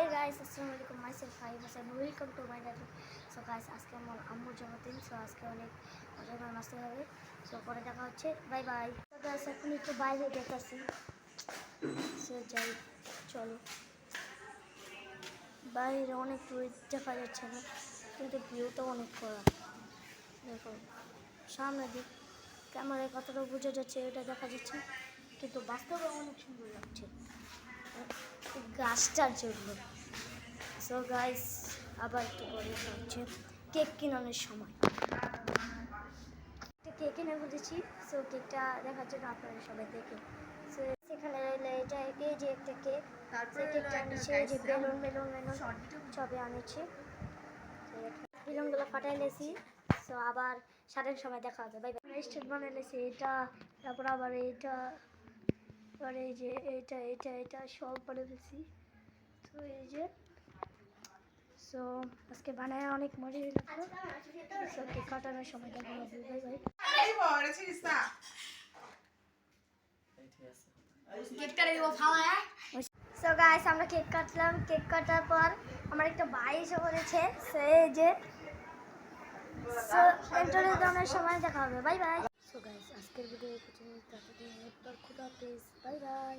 guys, assalamu alaikum. Myself Haib Hasan. Welcome to my channel. So guys, আজকে আমার আম্মুর জন্মদিন। সো আজকে অনেক মজা করে নাচতে হবে। সো পরে দেখা হচ্ছে। Bye bye. তো guys, এখন একটু বাইরে যেতেছি। সো যাই, চলো। বাইরে অনেক রোদ দেখা যাচ্ছে না, কিন্তু ভিউটা অনেক কড়া। দেখো সামনে দিক ক্যামেরায় কতটা বোঝা যাচ্ছে এটা দেখা যাচ্ছে, কিন্তু বাস্তবে অনেক সুন্দর লাগছে গাছটার জন্য। সো গাইস, আবার একটু পরে হচ্ছে কেক কিনানোর সময়। একটা কেক কিনে বলেছি, সো কেকটা দেখার জন্য আপনারা সবাই দেখে। সো সেখানে এটা এই যে একটা কেক, তারপরে কেকটা আনেছে, এই যে বেলুন সবে আনেছে। বেলুনগুলো ফাটাই লেছি। সো আবার সাড়ের সময় দেখা হবে। Bye bye. স্টেট বানিয়ে লেছি এটা, তারপর আবার এটা, আর এই যে এটা সব বানিয়ে ফেলছি। তো এই যে সো আজকে বানায় অনেক মজা লাগলো। সো কেক কাটানোর সময় দেখা হবে। Bye bye. সো গাইস, আমরা কেক কাটলাম। কেক কাটার পর আমার একটা ভাই এসে পড়েছে। সো এই যে সো ইন্টারভিউ সময় দেখা হবে। Bye bye. সো গাইস, আজকের ভিডিও এই পর্যন্ত। খুদা হাফেজ। Bye bye.